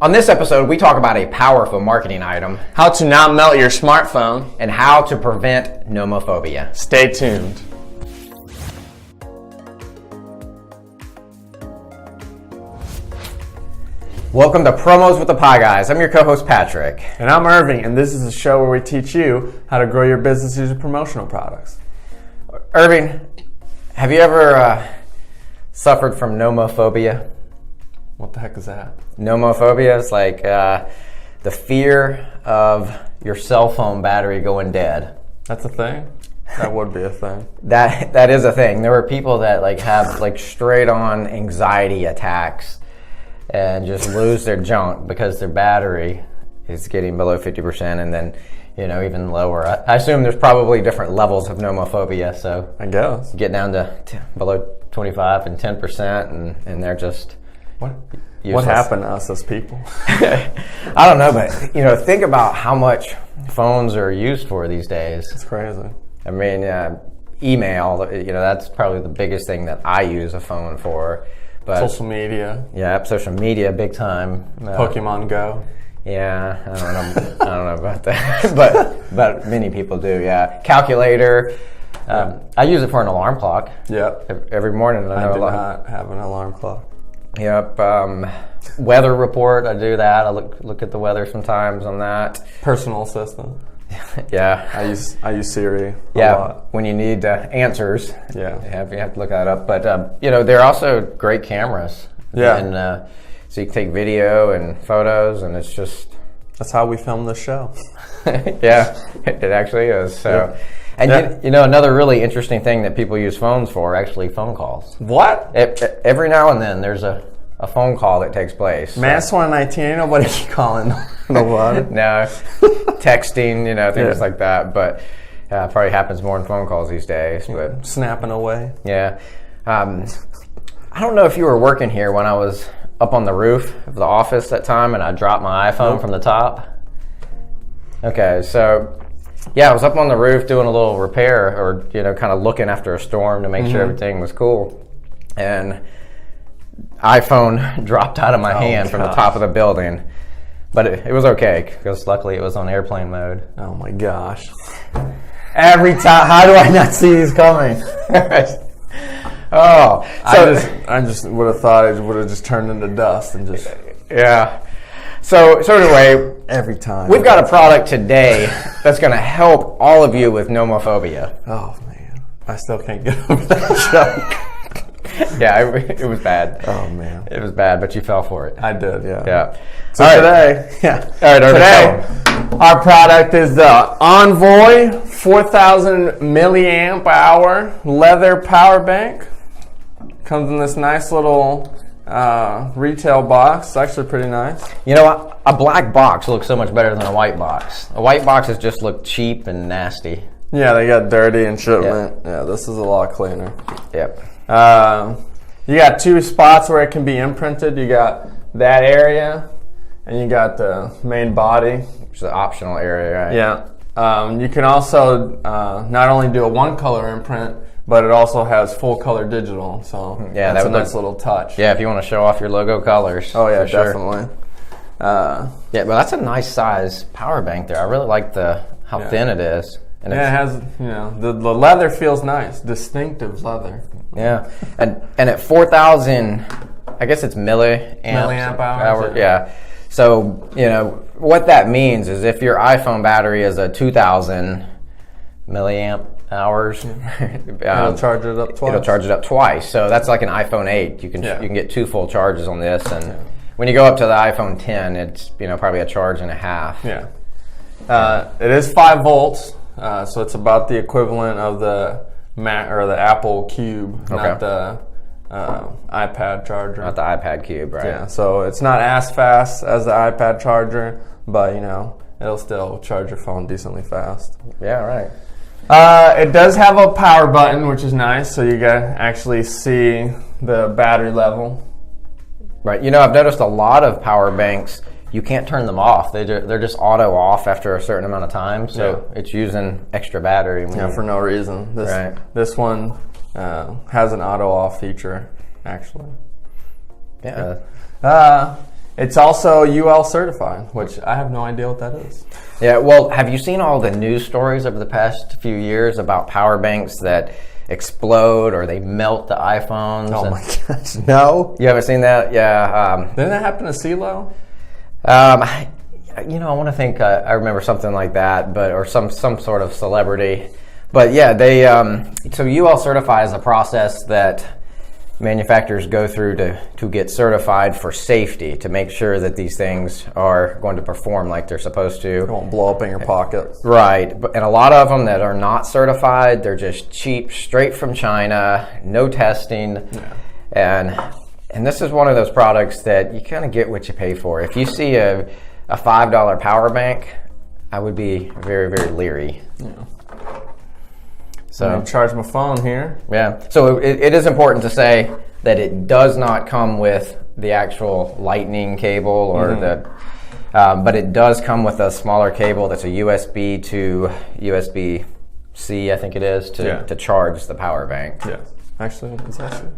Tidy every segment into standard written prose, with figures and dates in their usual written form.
On this episode, we talk about a powerful marketing item, how to not melt your smartphone, and how to prevent nomophobia. Stay tuned. Welcome to Promos with the Pie Guys. I'm your co-host Patrick. And I'm Irving, and this is a show where we teach you how to grow your business using promotional products. Irving, have you ever suffered from nomophobia? What the heck is that? Nomophobia is like the fear of your cell phone battery going dead. That's a thing? That would be a thing. That is a thing. There are people that have straight on anxiety attacks and just lose their junk because their battery is getting below 50% and then even lower. I assume there's probably different levels of nomophobia, so I guess. Get down to below 25 and 10% and they're just What happened to us as people? I don't know, but think about how much phones are used for these days. It's crazy. I mean, email, that's probably the biggest thing that I use a phone for. But social media. Yeah, social media, big time. Pokemon Go. Yeah, I don't know about that, but many people do. Yeah, calculator. I use it for an alarm clock. Yep. Every morning. I do not have an alarm clock. Yep. Weather report. I do that. I look at the weather sometimes on that. Personal assistant. Yeah. I use Siri a lot. When you need answers. Yeah. You have to look that up. But they're also great cameras. Yeah. And so you can take video and photos, and it's just that's how we film this show. Yeah, it actually is. So. Yeah. And another really interesting thing that people use phones for, actually phone calls. What? Every now and then there's a phone call that takes place. Man, it's 2019, ain't nobody calling nobody. No, texting, things like that. But probably happens more in phone calls these days. But snapping away. Yeah. I don't know if you were working here when I was up on the roof of the office that time and I dropped my iPhone from the top. Okay, so... Yeah, I was up on the roof doing a little repair or, kind of looking after a storm to make sure everything was cool. And iPhone dropped out of my hand from the top of the building. But it was okay because luckily it was on airplane mode. Oh my gosh. Every time, how do I not see these coming? I just would have thought it would have just turned into dust and just... Yeah. So anyway, every time we've got a product today that's going to help all of you with nomophobia. Oh man, I still can't get over that joke. Yeah, it was bad. Oh man, it was bad, but you fell for it. I did. Yeah. Yeah. So today, our product is the Envoy 4000 milliamp hour leather power bank. Comes in this nice little retail box. It's actually pretty nice. A black box looks so much better than a white box. A white boxes just look cheap and nasty. Yeah, they got dirty in shipment. Yeah, this is a lot cleaner. Yep. You got two spots where it can be imprinted. You got that area, and you got the main body. Which is the optional area, right? Yeah. You can also not only do a one-color imprint, but it also has full color digital, so yeah, that's a nice little touch. Yeah, if you want to show off your logo colors. Oh yeah, definitely. Sure. Yeah, but that's a nice size power bank there. I really like how thin it is. And it has, the leather feels nice, distinctive leather. Yeah, and at 4,000, I guess it's milliamp hours. Yeah. So what that means is if your iPhone battery is a 2,000 milliamp hours. It'll charge it up twice. It'll charge it up twice. So that's like an iPhone 8. You can get two full charges on this, and when you go up to the iPhone 10, it's probably a charge and a half. Yeah. It is 5 volts, so it's about the equivalent of the Apple Cube, not the iPad charger. Not the iPad Cube, right? Yeah. So it's not as fast as the iPad charger, but it'll still charge your phone decently fast. Yeah. Right. It does have a power button, which is nice, so you can actually see the battery level. Right. I've noticed a lot of power banks, you can't turn them off. They're just auto off after a certain amount of time, so it's using extra battery. For no reason. This one has an auto off feature, actually. Yeah. It's also UL certified, which I have no idea what that is. Yeah, well, have you seen all the news stories over the past few years about power banks that explode or they melt the iPhones? Oh my gosh, no. You haven't seen that? Yeah. Didn't that happen to CeeLo? I want to think I remember something like that, but or some sort of celebrity. But yeah, they so UL Certify is a process that manufacturers go through to get certified for safety, to make sure that these things are going to perform like they're supposed to. It won't blow up in your pocket. Right, and a lot of them that are not certified, they're just cheap, straight from China, no testing, and this is one of those products that you kind of get what you pay for. If you see a $5 power bank, I would be very, very leery. Yeah. So I'm going to charge my phone here. Yeah. So it is important to say that it does not come with the actual lightning cable or but it does come with a smaller cable that's a USB to USB-C, I think it is, to charge the power bank. Yeah. Actually, is that true?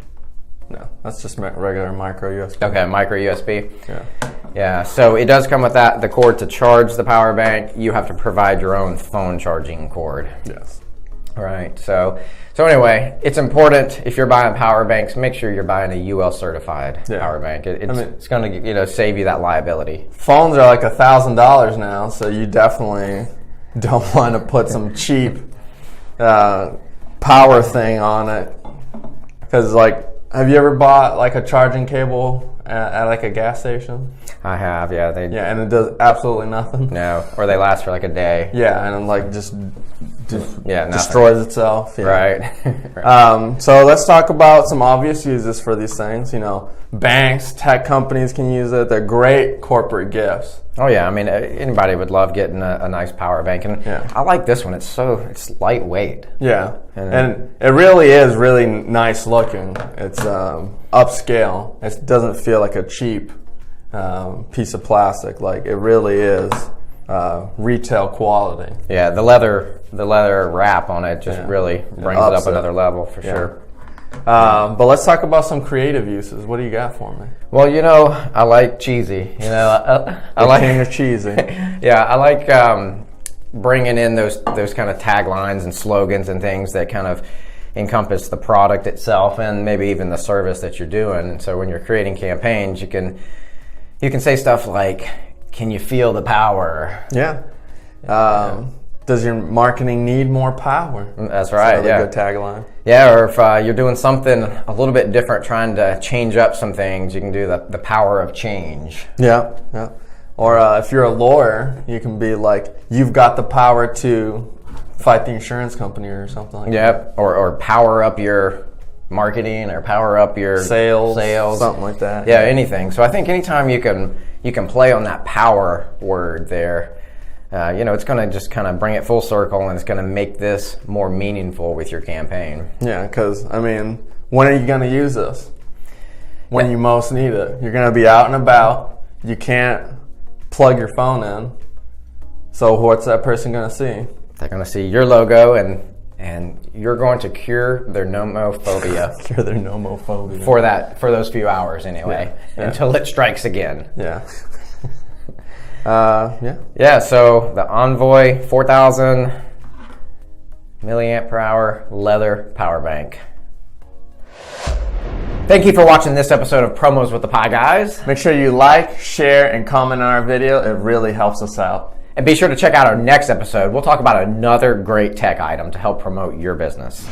No, that's just regular micro USB. Okay, micro USB. Yeah. Yeah, so it does come with the cord to charge the power bank. You have to provide your own phone charging cord. Yes. Right. So anyway, it's important if you're buying power banks, make sure you're buying a UL certified power bank. It's going to save you that liability. Phones are like $1,000 now, so you definitely don't want to put some cheap power thing on it. Because have you ever bought like a charging cable at like a gas station? I have, yeah. And it does absolutely nothing. No, or they last for like a day. Yeah, and it just destroys itself. Yeah. Right. So let's talk about some obvious uses for these things. Banks, tech companies can use it. They're great corporate gifts. Oh yeah, I mean anybody would love getting a nice power bank, and I like this one. It's lightweight. Yeah, and it really is really nice looking. It's upscale. It doesn't feel like a cheap piece of plastic. Like it really is retail quality. Yeah, the leather wrap on it just really brings it up another level for sure. But let's talk about some creative uses. What do you got for me? Well, I like cheesy. I like king of cheesy. Yeah, I like bringing in those kind of taglines and slogans and things that kind of encompass the product itself and maybe even the service that you're doing. And so when you're creating campaigns, you can say stuff like, "Can you feel the power?" Yeah. Does your marketing need more power? That's right. That's a good tagline. Yeah, or if you're doing something a little bit different, trying to change up some things, you can do the power of change. Yeah. Or if you're a lawyer, you can be like, "You've got the power to fight the insurance company," or something like that. Yep. Or power up your marketing, or power up your sales, something like that. Yeah, anything. So I think anytime you can play on that power word there. It's going to just kind of bring it full circle, and it's going to make this more meaningful with your campaign. Yeah, because, when are you going to use this? When you most need it. You're going to be out and about. You can't plug your phone in. So what's that person going to see? They're going to see your logo, and you're going to cure their nomophobia. Cure their nomophobia. For those few hours, anyway, until it strikes again. Yeah. So the Envoy 4,000 milliamp per hour leather power bank. Thank you for watching this episode of Promos with the Pie Guys. Make sure you like, share, and comment on our video. It really helps us out. And be sure to check out our next episode. We'll talk about another great tech item to help promote your business.